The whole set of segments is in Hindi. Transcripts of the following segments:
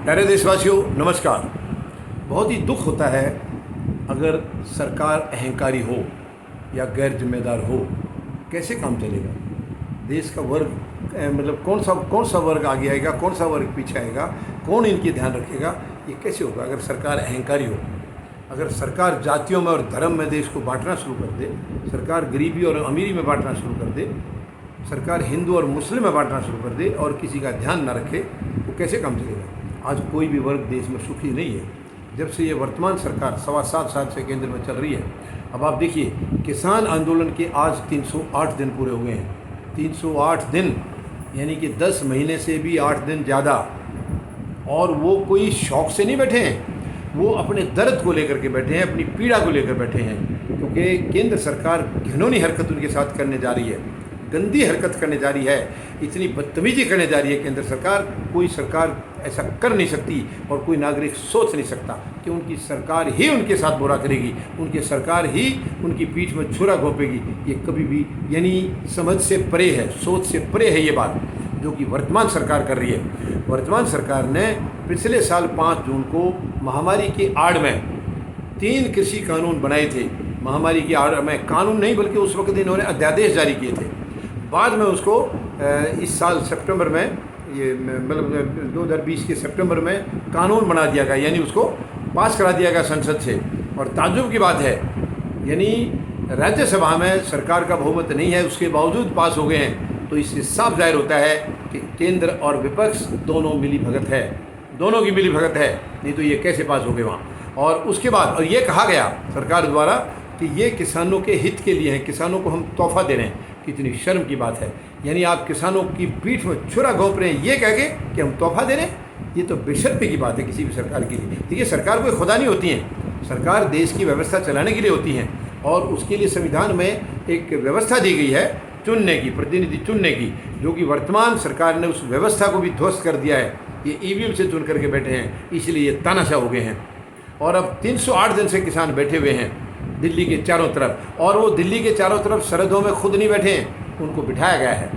प्यारे देशवासियों, नमस्कार। बहुत ही दुख होता है अगर सरकार अहंकारी हो या गैर जिम्मेदार हो। कैसे काम चलेगा? देश का वर्ग मतलब कौन सा वर्ग आगे आएगा, कौन सा वर्ग पीछे आएगा, कौन इनकी ध्यान रखेगा? ये कैसे होगा अगर सरकार अहंकारी हो? अगर सरकार जातियों में और धर्म में देश को बांटना शुरू कर दे, सरकार गरीबी और अमीरी में बांटना शुरू कर दे, सरकार हिंदू और मुस्लिम में बांटना शुरू कर दे और किसी का ध्यान न रखे, तो कैसे काम चलेगा? आज कोई भी वर्ग देश में सुखी नहीं है। जब से ये वर्तमान सरकार 7.25 साल से केंद्र में चल रही है, अब आप देखिए किसान आंदोलन के आज 308 दिन पूरे हुए हैं। 308 दिन यानी कि 10 महीने से भी 8 दिन ज़्यादा। और वो कोई शौक़ से नहीं बैठे हैं, वो अपने दर्द को लेकर के बैठे हैं, अपनी पीड़ा को लेकर बैठे हैं। क्योंकि केंद्र सरकार घिनौनी हरकत उनके साथ करने जा रही है, गंदी हरकत करने जा रही है, इतनी बदतमीजी करने जा रही है केंद्र सरकार। कोई सरकार ऐसा कर नहीं सकती और कोई नागरिक सोच नहीं सकता कि उनकी सरकार ही उनके साथ बुरा करेगी, उनकी सरकार ही उनकी पीठ में छुरा घोंपेगी। ये कभी भी यानी समझ से परे है, सोच से परे है ये बात जो कि वर्तमान सरकार कर रही है। वर्तमान सरकार ने पिछले साल 5 जून को महामारी की आड़ में 3 कृषि कानून बनाए थे। महामारी की आड़ में कानून नहीं बल्कि उस वक्त इन्होंने अध्यादेश जारी किए थे। बाद में उसको इस साल सितंबर में, ये मतलब 2020 के सितंबर में कानून बना दिया गया, यानी उसको पास करा दिया गया संसद से। और ताज्जुब की बात है, यानी राज्यसभा में सरकार का बहुमत नहीं है, उसके बावजूद पास हो गए हैं। तो इससे साफ जाहिर होता है कि केंद्र और विपक्ष दोनों मिली भगत है, दोनों की मिली भगत है, नहीं तो ये कैसे पास हो गए वहाँ। और उसके बाद और ये कहा गया सरकार द्वारा कि ये किसानों के हित के लिए हैं, किसानों को हम तोहफा दे रहे हैं। कितनी शर्म की बात है, यानी आप किसानों की पीठ में छुरा घोंप रहे हैं ये कह के कि हम तोहफा दे रहे हैं। ये तो बेशर्मी की बात है किसी भी सरकार के लिए। देखिए, सरकार कोई खुदा नहीं होती है, सरकार देश की व्यवस्था चलाने के लिए होती हैं और उसके लिए संविधान में एक व्यवस्था दी गई है चुनने की, प्रतिनिधि चुनने की, जो कि वर्तमान सरकार ने उस व्यवस्था को भी ध्वस्त कर दिया है। ये ईवीएम से चुन करके बैठे हैं, इसलिए ये तानाशाह हो गए हैं। और अब 308 दिन से किसान बैठे हुए हैं दिल्ली के चारों तरफ, और वो दिल्ली के चारों तरफ सरहदों में खुद नहीं बैठे हैं, उनको बिठाया गया है,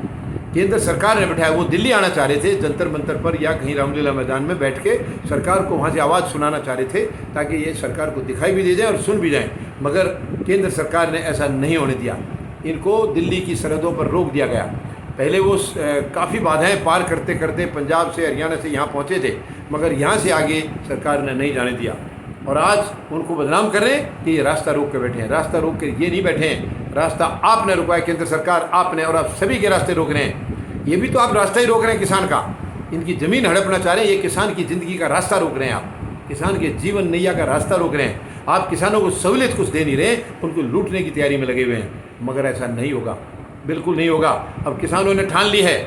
केंद्र सरकार ने बिठाया। वो दिल्ली आना चाह रहे थे जंतर मंतर पर या कहीं रामलीला मैदान में बैठ के सरकार को वहाँ से आवाज़ सुनाना चाह रहे थे ताकि ये सरकार को दिखाई भी दे जाए और सुन भी जाए, मगर केंद्र सरकार ने ऐसा नहीं होने दिया। इनको दिल्ली की सरहदों पर रोक दिया गया। पहले वो काफ़ी बाधाएं पार करते करते पंजाब से, हरियाणा से यहाँ पहुँचे थे, मगर यहाँ से आगे सरकार ने नहीं जाने दिया। और आज उनको बदनाम कर रहे हैं कि ये रास्ता रोक के बैठे हैं। रास्ता रोक के ये नहीं बैठे हैं, रास्ता आपने रुकवाया, केंद्र सरकार आपने, और आप सभी के रास्ते रोक रहे हैं। ये भी तो आप रास्ता ही रोक रहे हैं किसान का, इनकी ज़मीन हड़पना चाह रहे हैं। ये किसान की ज़िंदगी का रास्ता रोक रहे हैं आप, किसान के जीवन नैया का रास्ता रोक रहे हैं। आप किसानों को सहूलियत कुछ दे नहीं रहे, उनको लूटने की तैयारी में लगे हुए हैं, मगर ऐसा नहीं होगा, बिल्कुल नहीं होगा। अब किसानों ने ठान ली है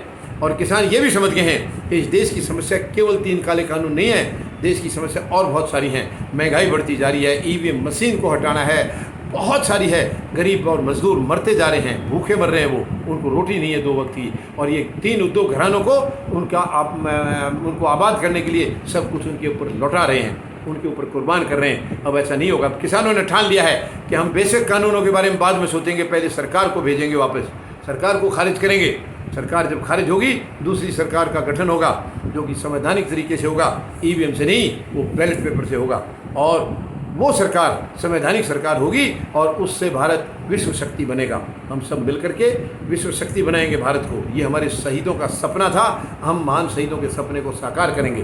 और किसान ये भी समझ गए हैं कि इस देश की समस्या केवल 3 काले कानून नहीं है, देश की समस्या और बहुत सारी हैं। महंगाई बढ़ती जा रही है, ईवीएम मशीन को हटाना है, बहुत सारी है। गरीब और मजदूर मरते जा रहे हैं, भूखे मर रहे हैं, वो उनको रोटी नहीं है 2 वक्त की। और ये 3 उद्योग घरानों को उनको आबाद करने के लिए सब कुछ उनके ऊपर लौटा रहे हैं, उनके ऊपर कुर्बान कर रहे हैं। अब ऐसा नहीं होगा। अब किसानों ने ठान लिया है कि हम बेसिक कानूनों के बारे में बाद में सोचेंगे, पहले सरकार को भेजेंगे वापस, सरकार को खारिज करेंगे। सरकार जब खारिज होगी, दूसरी सरकार का गठन होगा जो कि संवैधानिक तरीके से होगा, ईवीएम से नहीं, वो बैलेट पेपर से होगा। और वो सरकार संवैधानिक सरकार होगी और उससे भारत विश्व शक्ति बनेगा। हम सब मिलकर के विश्व शक्ति बनाएंगे भारत को। ये हमारे शहीदों का सपना था, हम महान शहीदों के सपने को साकार करेंगे।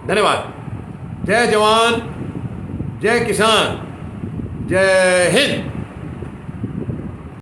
धन्यवाद। जय जवान, जय किसान, जय हिंद।